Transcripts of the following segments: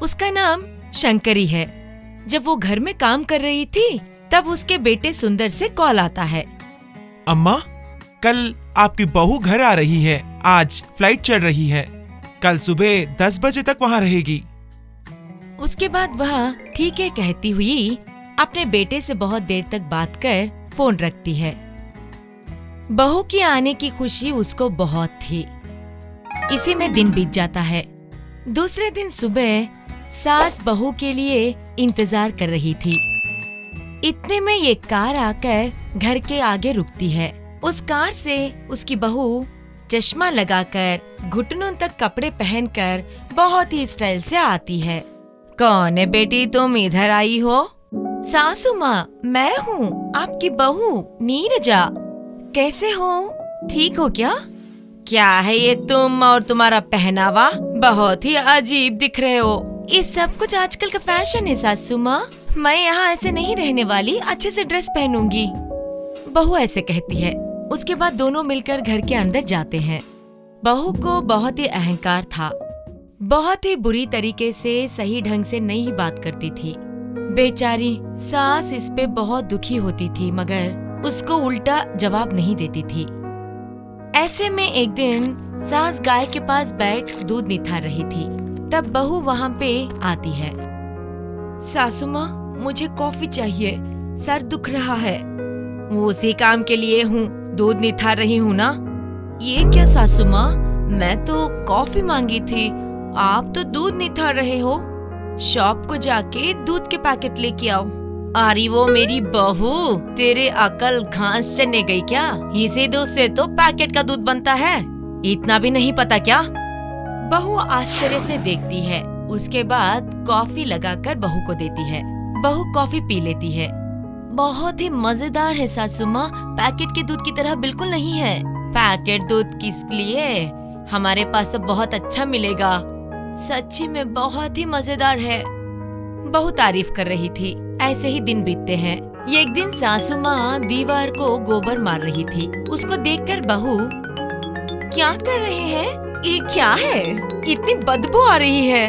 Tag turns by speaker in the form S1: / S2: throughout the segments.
S1: उसका नाम शंकरी है। जब वो घर में काम कर रही थी तब उसके बेटे सुंदर से कॉल आता है।
S2: अम्मा, कल आपकी बहू घर आ रही है। आज फ्लाइट चल रही है। कल सुबह 10 बजे तक वहाँ रहेगी।
S1: उसके बाद वह ठीक है कहती हुई अपने बेटे से बहुत देर तक बात कर फोन रखती है। बहू के आने की खुशी उसको बहुत थी। इसी में दिन बीत जाता है। दूसरे दिन सुबह सास बहू के लिए इंतजार कर रही थी। इतने में एक कार आकर घर के आगे रुकती है। उस कार से उसकी बहू चश्मा लगाकर घुटनों तक कपड़े पहनकर बहुत ही स्टाइल से आती है। कौन है बेटी, तुम इधर आई हो? सासू माँ, मैं हूँ आपकी बहू नीरजा। कैसे हो? ठीक हो क्या? क्या है ये तुम और तुम्हारा पहनावा? बहुत ही अजीब दिख रहे हो। ये सब कुछ आजकल का फैशन है सासू माँ। मैं यहाँ ऐसे नहीं रहने वाली, अच्छे से ड्रेस पहनूंगी। बहू ऐसे कहती है। उसके बाद दोनों मिलकर घर के अंदर जाते हैं। बहू को बहुत ही अहंकार था। बहुत ही बुरी तरीके से सही ढंग से नहीं बात करती थी। बेचारी सास इस पे बहुत दुखी होती थी, मगर उसको उल्टा जवाब नहीं देती थी। ऐसे में एक दिन सास गाय के पास बैठ दूध निथार रही थी। तब बहू वहाँ पे आती है। सासू माँ, मुझे कॉफी चाहिए, सर दुख रहा है। उसी काम के लिए हूँ, दूध निथार रही हूँ ना। ये क्या सासू माँ, मैं तो कॉफी मांगी थी, आप तो दूध निथार रहे हो। शॉप को जाके दूध के पैकेट लेके आओ। अरे वो मेरी बहू, तेरे अकल घास चने गई क्या? इसी दूध से तो पैकेट का दूध बनता है, इतना भी नहीं पता क्या? बहू आश्चर्य से देखती है। उसके बाद कॉफी लगाकर बहू को देती है। बहू कॉफी पी लेती है। बहुत ही मजेदार है सासू माँ, पैकेट के दूध की तरह बिल्कुल नहीं है। पैकेट दूध किस लिए? हमारे पास तो बहुत अच्छा मिलेगा। सच्ची में बहुत ही मजेदार है। बहू तारीफ कर रही थी। ऐसे ही दिन बीतते हैं। एक दिन सासू माँ दीवार को गोबर मार रही थी। उसको देखकर बहू, क्या कर रहे हैं? ये क्या है? इतनी बदबू आ रही है।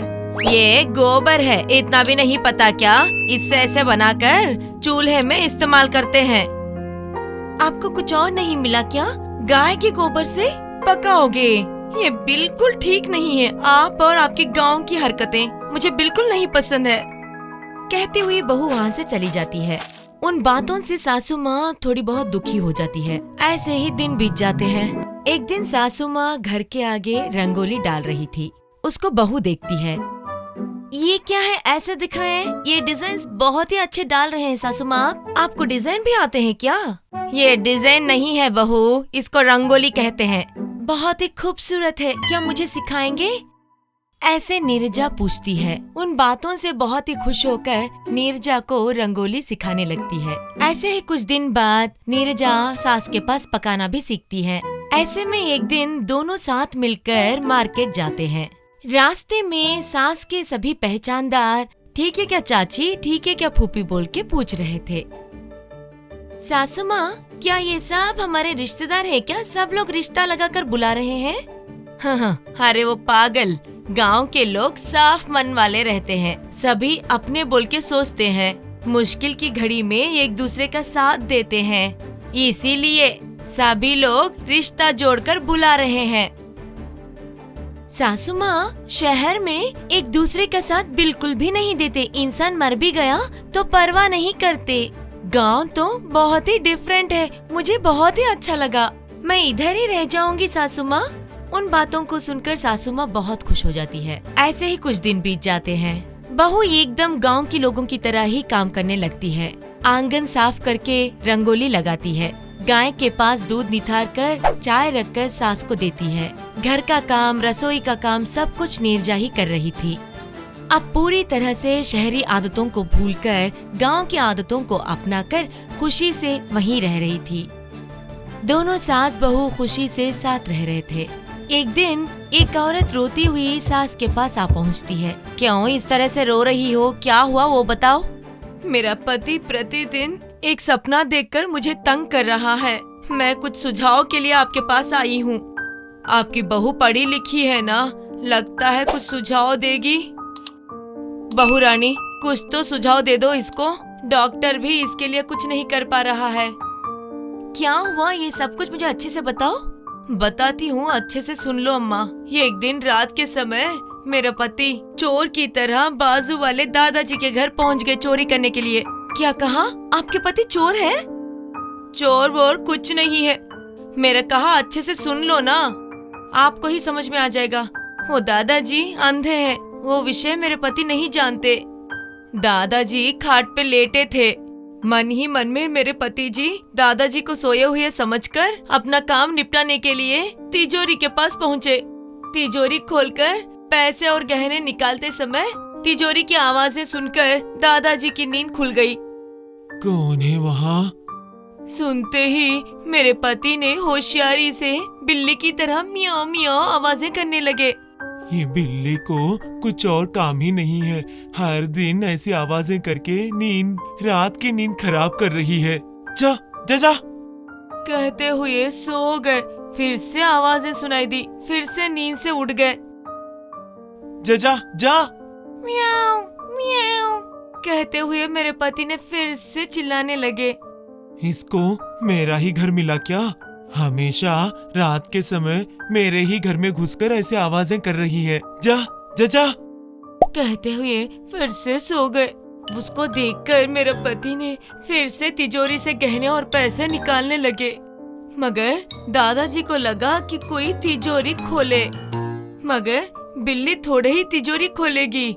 S1: ये गोबर है, इतना भी नहीं पता क्या? इससे ऐसे बनाकर चूल्हे में इस्तेमाल करते हैं। आपको कुछ और नहीं मिला क्या? गाय के गोबर से पकाओगे? ये बिल्कुल ठीक नहीं है। आप और आपके गांव की हरकतें मुझे बिल्कुल नहीं पसंद है। कहती हुई बहू वहाँ से चली जाती है। उन बातों से सासू माँ थोड़ी बहुत दुखी हो जाती है। ऐसे ही दिन बीत जाते हैं। एक दिन सासू माँ घर के आगे रंगोली डाल रही थी। उसको बहू देखती है। ये क्या है, ऐसे दिख रहे हैं? ये डिजाइन बहुत ही अच्छे डाल रहे हैं सासू माँ। आपको डिजाइन भी आते हैं क्या? ये डिजाइन नहीं है बहू, इसको रंगोली कहते हैं। बहुत ही खूबसूरत है, क्या मुझे सिखाएंगे? ऐसे नीरजा पूछती है। उन बातों से बहुत ही खुश होकर नीरजा को रंगोली सिखाने लगती है। ऐसे ही कुछ दिन बाद नीरजा सास के पास पकाना भी सीखती है। ऐसे में एक दिन दोनों साथ मिलकर मार्केट जाते हैं। रास्ते में सास के सभी पहचानदार ठीक है क्या चाची, ठीक है क्या फूफी बोल के पूछ रहे थे। सासू माँ, क्या ये सब हमारे रिश्तेदार है क्या? सब लोग रिश्ता लगाकर बुला रहे हैं। हाँ, अरे वो पागल, गांव के लोग साफ मन वाले रहते हैं। सभी अपने बोल के सोचते हैं। मुश्किल की घड़ी में एक दूसरे का साथ देते हैं। इसीलिए सभी लोग रिश्ता जोड़कर बुला रहे हैं। सासू माँ, शहर में एक दूसरे का साथ बिल्कुल भी नहीं देते। इंसान मर भी गया तो परवाह नहीं करते। गांव तो बहुत ही डिफरेंट है। मुझे बहुत ही अच्छा लगा। मैं इधर ही रह जाऊंगी सासू माँ। उन बातों को सुनकर सासू माँ बहुत खुश हो जाती है। ऐसे ही कुछ दिन बीत जाते हैं। बहू एकदम गांव के लोगों की तरह ही काम करने लगती है। आंगन साफ करके रंगोली लगाती है। गाय के पास दूध निथार कर चाय रखकर सास को देती है। घर का काम, रसोई का काम सब कुछ नीरजा ही कर रही थी। अब पूरी तरह से शहरी आदतों को भूलकर गांव की आदतों को अपनाकर खुशी से वहीं रह रही थी। दोनों सास बहू खुशी से साथ रह रहे थे। एक दिन एक औरत रोती हुई सास के पास आ पहुंचती है। क्यों इस तरह से रो रही हो? क्या हुआ वो बताओ। मेरा पति प्रतिदिन एक सपना देखकर मुझे तंग कर रहा है। मैं कुछ सुझाव के लिए आपके पास आई हूँ। आपकी बहू पढ़ी लिखी है ना, लगता है कुछ सुझाव देगी। बहू रानी, कुछ तो सुझाव दे दो इसको। डॉक्टर भी इसके लिए कुछ नहीं कर पा रहा है। क्या हुआ ये सब कुछ मुझे अच्छे से बताओ। बताती हूँ, अच्छे से सुन लो अम्मा। ये एक दिन रात के समय मेरा पति चोर की तरह बाजू वाले दादाजी के घर पहुँच गए चोरी करने के लिए। क्या कहा? आपके पति चोर है? चोर वोर कुछ नहीं है। मेरा कहा अच्छे से सुन लो ना, आपको ही समझ में आ जाएगा। वो दादाजी अंधे हैं, वो विषय मेरे पति नहीं जानते। दादाजी खाट पे लेटे थे। मन ही मन में मेरे पति जी दादाजी को सोए हुए समझकर अपना काम निपटाने के लिए तिजोरी के पास पहुँचे। तिजोरी खोलकर पैसे और गहने निकालते समय तिजोरी की आवाजें सुनकर दादाजी की नींद खुल गई।
S2: कौन है वहाँ?
S1: सुनते ही मेरे पति ने होशियारी से बिल्ली की तरह मियाँ मियाँ आवाजें करने लगे।
S2: ये बिल्ली को कुछ और काम ही नहीं है, हर दिन ऐसी आवाजें करके रात की नींद खराब कर रही है। जा जा जा
S1: कहते हुए सो गए। फिर से आवाजें सुनाई दी, फिर से नींद से उठ गए।
S2: जा जा जा
S1: म्याऊं म्याऊं कहते हुए मेरे पति ने फिर से चिल्लाने लगे।
S2: इसको मेरा ही घर मिला क्या? हमेशा रात के समय मेरे ही घर में घुसकर ऐसे आवाजें कर रही है। जा जा जा
S1: कहते हुए फिर से सो गए। उसको देखकर मेरे पति ने फिर से तिजोरी से गहने और पैसे निकालने लगे, मगर दादाजी को लगा कि कोई तिजोरी खोले, मगर बिल्ली थोड़े ही तिजोरी खोलेगी,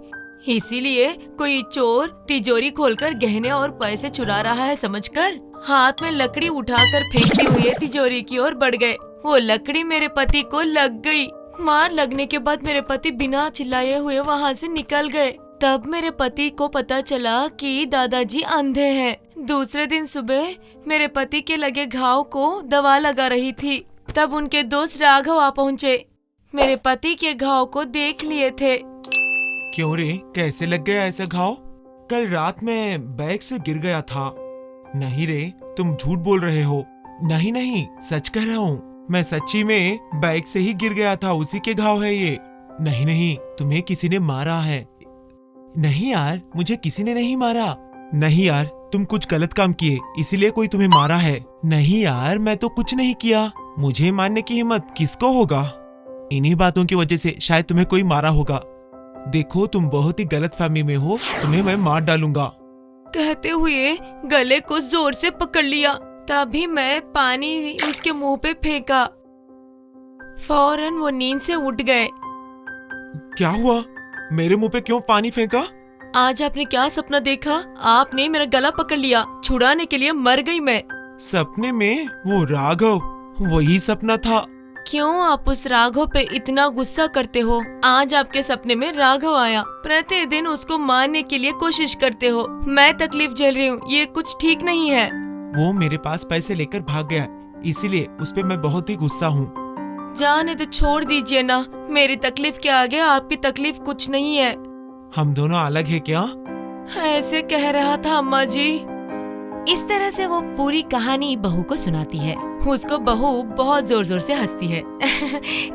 S1: इसीलिए कोई चोर तिजोरी खोलकर गहने और पैसे चुरा रहा है समझकर हाथ में लकड़ी उठाकर फेंकते हुए तिजोरी की ओर बढ़ गए। वो लकड़ी मेरे पति को लग गई। मार लगने के बाद मेरे पति बिना चिल्लाए हुए वहाँ से निकल गए। तब मेरे पति को पता चला कि दादाजी अंधे हैं। दूसरे दिन सुबह मेरे पति के लगे घाव को दवा लगा रही थी, तब उनके दोस्त राघव आ पहुँचे। मेरे पति के घाव को देख लिए थे।
S2: क्यों रे, कैसे लग गया ऐसा घाव? कल रात में बैग से गिर गया था। नहीं रे, तुम झूठ बोल रहे हो। नहीं नहीं, सच कह रहा हूँ, मैं सच्ची में बैग से ही गिर गया था, उसी के घाव है ये। नहीं नहीं, तुम्हें किसी ने मारा है। नहीं यार, मुझे किसी ने नहीं मारा। नहीं यार, तुम कुछ गलत काम किए इसीलिए कोई तुम्हें मारा है। नहीं यार, मैं तो कुछ नहीं किया। मुझे मारने की हिम्मत किसको होगा? इन्हीं बातों की वजह से शायद तुम्हें कोई मारा होगा। देखो, तुम बहुत ही गलत फहमी में हो, तुम्हें मैं मार डालूंगा।
S1: कहते हुए गले को जोर से पकड़ लिया। तभी मैं पानी उसके मुंह पे फेंका। फौरन वो नींद से उठ गए।
S2: क्या हुआ? मेरे मुंह पे क्यों पानी फेंका?
S1: आज आपने क्या सपना देखा? आपने मेरा गला पकड़ लिया, छुड़ाने के लिए मर गई मैं।
S2: सपने में वो राघव, वही सपना था।
S1: क्यों आप उस राघव पे इतना गुस्सा करते हो? आज आपके सपने में राघव आया, प्रतिदिन उसको मारने के लिए कोशिश करते हो। मैं तकलीफ झेल रही हूँ, ये कुछ ठीक नहीं है।
S2: वो मेरे पास पैसे लेकर भाग गया, इसीलिए उस पे मैं बहुत ही गुस्सा हूँ।
S1: जाने तो छोड़ दीजिए ना, मेरी तकलीफ के आगे आपकी तकलीफ कुछ नहीं है।
S2: हम दोनों अलग है क्या?
S1: ऐसे कह रहा था अम्मा जी। इस तरह से वो पूरी कहानी बहू को सुनाती है। उसको बहू बहुत जोर जोर से हंसती है।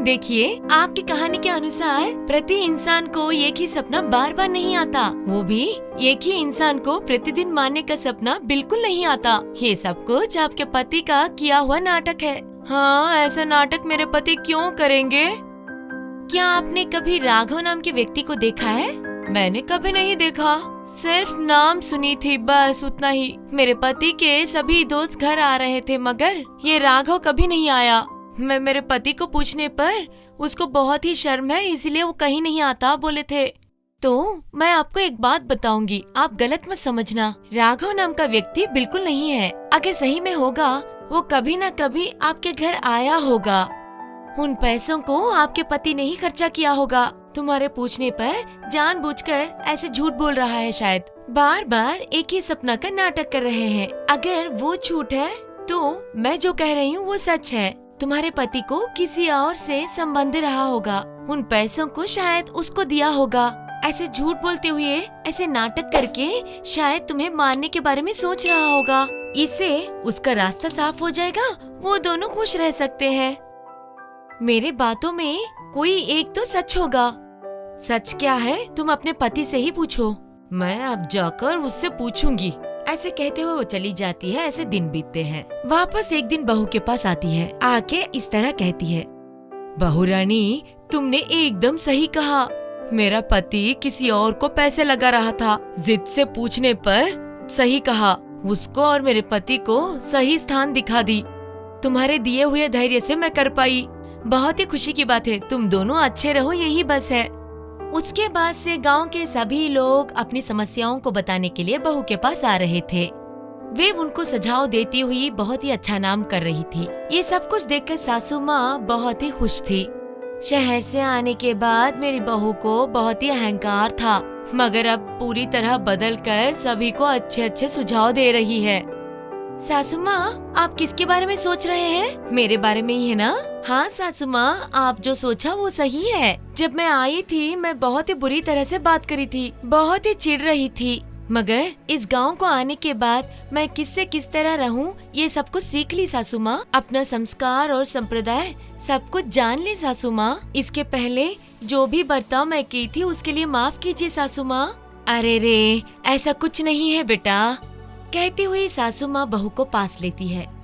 S1: देखिए, आपकी कहानी के अनुसार प्रति इंसान को एक ही सपना बार बार नहीं आता, वो भी एक ही इंसान को प्रतिदिन मारने का सपना बिल्कुल नहीं आता। ये सब कुछ आपके पति का किया हुआ नाटक है। हाँ, ऐसा नाटक मेरे पति क्यों करेंगे? क्या आपने कभी राघव नाम के व्यक्ति को देखा है? मैंने कभी नहीं देखा, सिर्फ नाम सुनी थी, बस उतना ही। मेरे पति के सभी दोस्त घर आ रहे थे, मगर ये राघव कभी नहीं आया। मैं मेरे पति को पूछने पर उसको बहुत ही शर्म है, इसलिए वो कहीं नहीं आता बोले थे। तो मैं आपको एक बात बताऊंगी, आप गलत मत समझना। राघव नाम का व्यक्ति बिल्कुल नहीं है। अगर सही में होगा, वो कभी न कभी आपके घर आया होगा। उन पैसों को आपके पति ने ही खर्चा किया होगा। तुम्हारे पूछने पर जानबूझकर ऐसे झूठ बोल रहा है, शायद बार बार एक ही सपना का नाटक कर रहे हैं। अगर वो झूठ है तो मैं जो कह रही हूँ वो सच है। तुम्हारे पति को किसी और से संबंध रहा होगा, उन पैसों को शायद उसको दिया होगा। ऐसे झूठ बोलते हुए, ऐसे नाटक करके शायद तुम्हें मारने के बारे में सोच रहा होगा। इससे उसका रास्ता साफ हो जाएगा, वो दोनों खुश रह सकते हैं। मेरे बातों में कोई एक तो सच होगा। सच क्या है तुम अपने पति से ही पूछो। मैं अब जाकर उससे पूछूंगी। ऐसे कहते हुए वो चली जाती है। ऐसे दिन बीतते हैं। वापस एक दिन बहू के पास आती है। आके इस तरह कहती है, बहू रानी तुमने एकदम सही कहा। मेरा पति किसी और को पैसे लगा रहा था। जिद से पूछने पर सही कहा। उसको और मेरे पति को सही स्थान दिखा दी। तुम्हारे दिए हुए धैर्य से मैं कर पाई। बहुत ही खुशी की बात है। तुम दोनों अच्छे रहो, यही बस है। उसके बाद से गांव के सभी लोग अपनी समस्याओं को बताने के लिए बहू के पास आ रहे थे। वे उनको सुझाव देती हुई बहुत ही अच्छा नाम कर रही थी। ये सब कुछ देखकर सासू माँ बहुत ही खुश थी। शहर से आने के बाद मेरी बहू को बहुत ही अहंकार था, मगर अब पूरी तरह बदल कर सभी को अच्छे अच्छे सुझाव दे रही है। सासू माँ, आप किसके बारे में सोच रहे हैं? मेरे बारे में ही है ना? हाँ सासू माँ, आप जो सोचा वो सही है। जब मैं आई थी मैं बहुत ही बुरी तरह से बात करी थी, बहुत ही चिढ़ रही थी, मगर इस गांव को आने के बाद मैं किससे किस तरह रहूं ये सब कुछ सीख ली सासू माँ। अपना संस्कार और संप्रदाय सब कुछ जान ली सासू माँ। इसके पहले जो भी बर्ताव मैं की थी उसके लिए माफ कीजिए सासू माँ। अरे रे, ऐसा कुछ नहीं है बेटा, कहती हुई सासू माँ बहू को पास लेती है।